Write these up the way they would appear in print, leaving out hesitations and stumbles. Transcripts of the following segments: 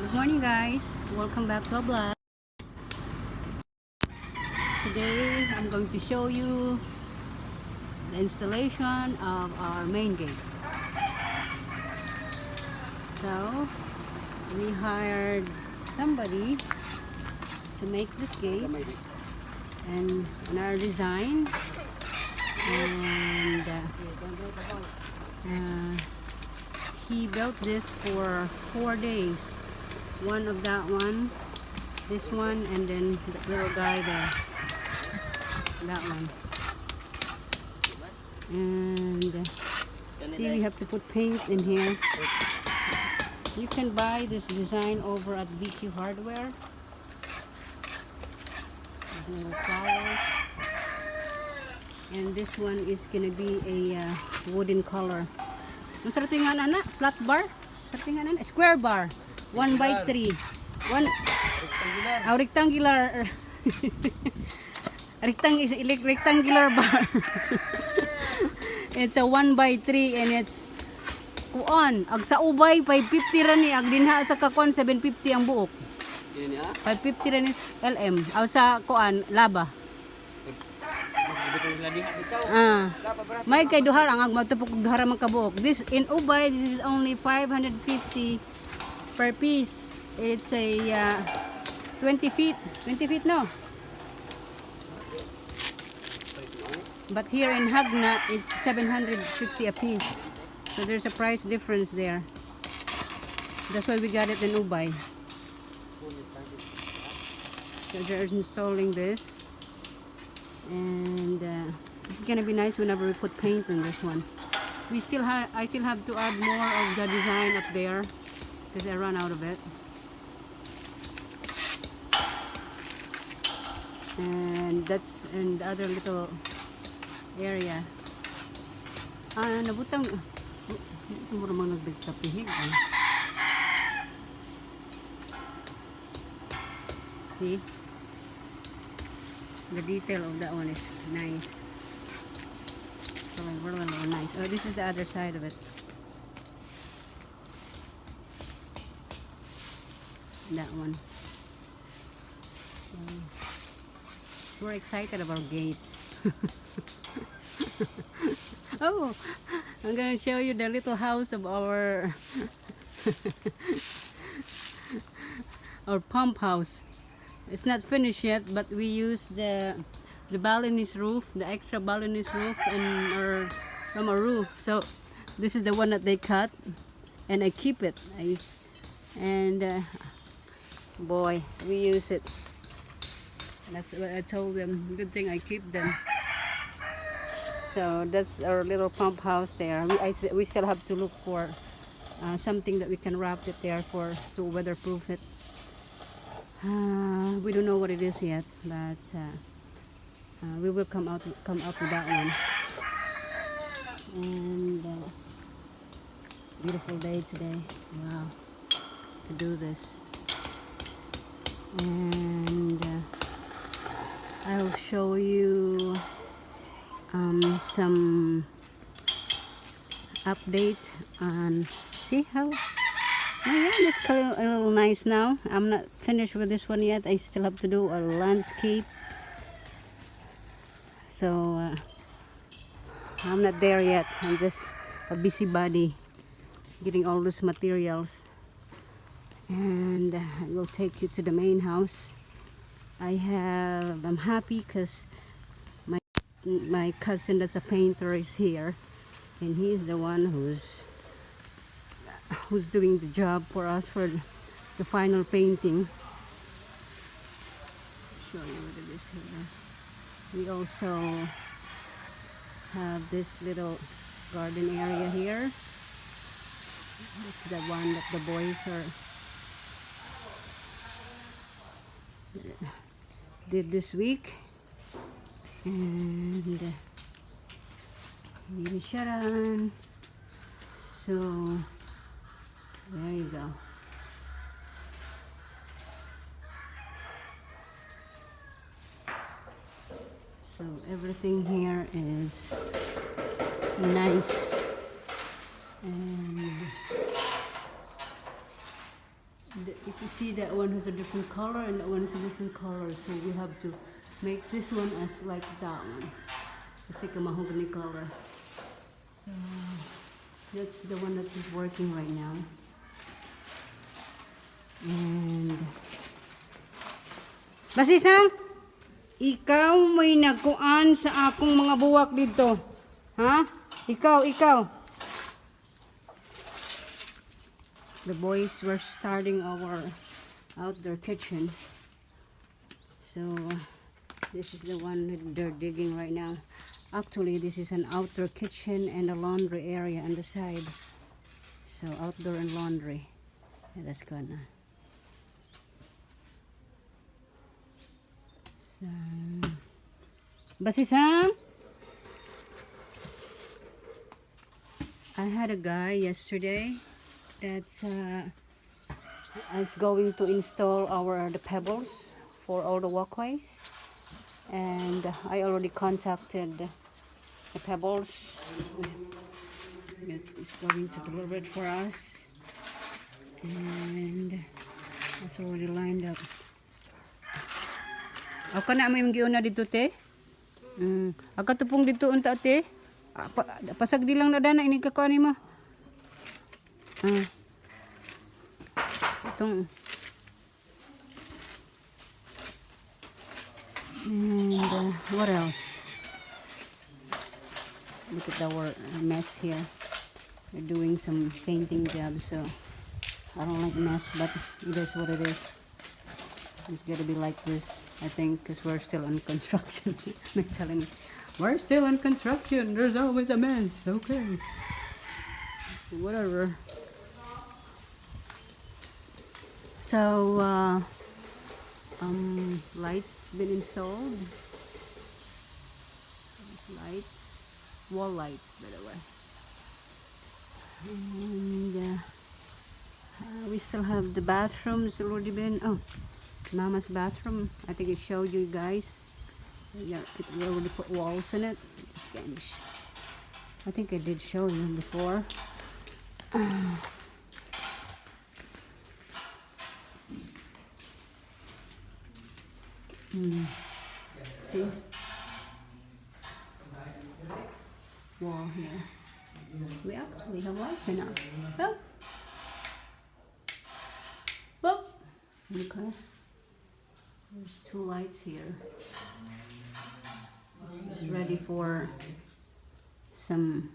Good morning guys, welcome back to a vlog. Today I'm going to show you the installation of our main gate. So we hired somebody to make this gate and on our design, and he built this for 4 days. One of that one, this one, and then the little guy there, that one. And see, we have to put paint in here. You can buy this design over at BQ Hardware. There's little flowers, and this one is gonna be a wooden color. Ang sartingan ana, flat bar, sartingan ana, square bar. 1 by 3. Rectangular. Rectangular bar. It's a 1 by 3 and it's kuan. Ag sa ubay 550 ra ni, ag dinha sa kakon 750 ang buok. 550 ra ni LM. Aw sa kuan laba. May kay duha ang magtapok duha man ka buok. This in ubay, this is only 550 per piece. It's a 20 feet no, but here in Hagna it's 750 a piece, so there's a price difference there. That's why we got it in Ubay. So they're installing this, and this is gonna be nice whenever we put paint on this one. I still have to add more of the design up there because I ran out of it. And that's in the other little area. Nabutang mura mang nagdagtapihig. See? The detail of that one is nice. Really nice. Oh, this is the other side of it. That one. We're excited about gate. Oh, I'm gonna show you the little house of our our pump house. It's not finished yet, but we use the Balinese roof, the extra Balinese roof, and from a roof. So this is the one that they cut, and I keep it. Boy, we use it. That's what I told them. Good thing I keep them. So that's our little pump house there. We still have to look for something that we can wrap it there to weatherproof it. We don't know what it is yet, but we will come up with that one. And beautiful day today. Wow, to do this. And I'll show you some update on, see how, oh yeah, it's a little nice now. I'm not finished with this one yet. I still have to do a landscape, so I'm not there yet. I'm just a busybody getting all those materials. And I will take you to the main house. I'm happy because my cousin that's a painter is here, and he's the one who's doing the job for us for the final painting. Show you what it is here. We also have this little garden area here. It's the one that the boys did this week. And Baby Sharon. So there you go. So everything here is nice, and If you see that one has a different color and that one has a different color, so we have to make this one as like that one. It's like a mahogany color. So that's the one that is working right now. And Basisang, ikaw may nagkuan sa akong mga buwak dito. Ha? Ikaw. The boys were starting our outdoor kitchen. So this is the one that they're digging right now. Actually, this is an outdoor kitchen and a laundry area on the side. So outdoor and laundry. Yeah, that's good. So, Basisang, I had a guy yesterday that's is going to install the pebbles for all the walkways, and I already contacted the pebbles. It is going to deliver it for us, and it's already lined up. Ako na may giuna dito te. Ako tupong dito unta te. Pasag di lang na dana ini ka ni mo. Itong and what else? Look at our mess here. We're doing some painting jobs, so I don't like mess, but it is what it is. It's gonna be like this, I think, because we're still on construction. I'm telling you, we're still on construction. There's always a mess. Okay, whatever. So lights been installed. There's lights, wall lights, by the way. And we still have the bathrooms already been. Mama's bathroom, I think I showed you guys. Yeah, we already put walls in it. I think I did show you before. See? Wall here. We actually have Wi-Fi now. Oh. Oh. Okay. There's two lights here. This is ready for some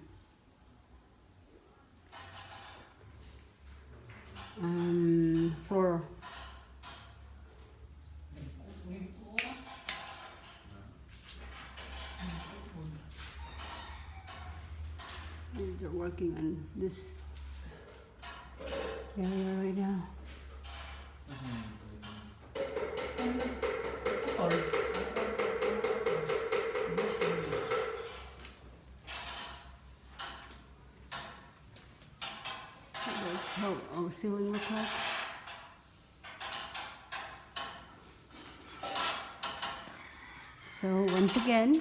for they're working on this area right now. That's how our ceiling looks like. So once again,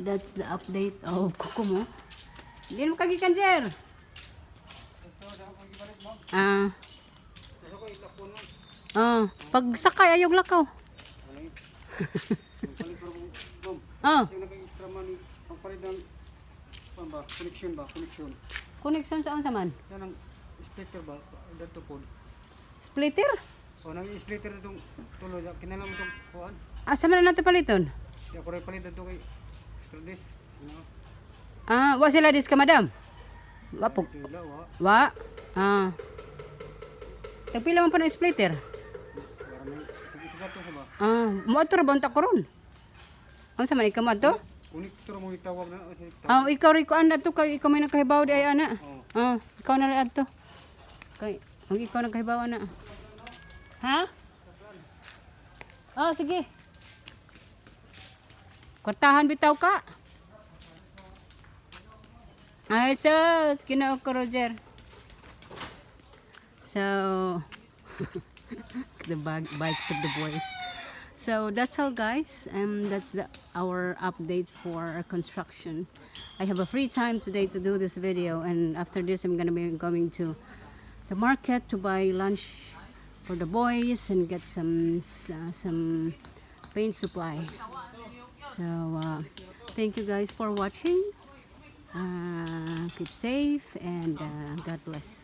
that's the update of Kokomo. Hindi mo kagikan, sir. Pag sakay ayog lakaw. Connection saan sa man? Yan ang splitter ba? Dato po. Splitter? O nang splitter itong tulo. Kinalam itong kuhan. Asa man na natin paliton? Kaya ko rin palit ito kay extra disk. Wa sila dis ka madam? Wa po. Wa? Tagpila man pa na splitter? Mo ato ra ba unta karon? Ang sa man ikaw mo ato? Connector mo itawag na. Ikaw rin ko ana to kay ikaw may nakahibaw di ay ana. Ikaw na rin ato. Kay ang ikaw nakahibaw ana. Ha? Sige. Kortahan bitaw ka. Ay sus, kinao ko Roger. So the bikes of the boys. So that's all guys, that's our update for our construction. I have a free time today to do this video, and after this I'm gonna be going to the market to buy lunch for the boys and get some paint supply. So thank you guys for watching. Keep safe and God bless.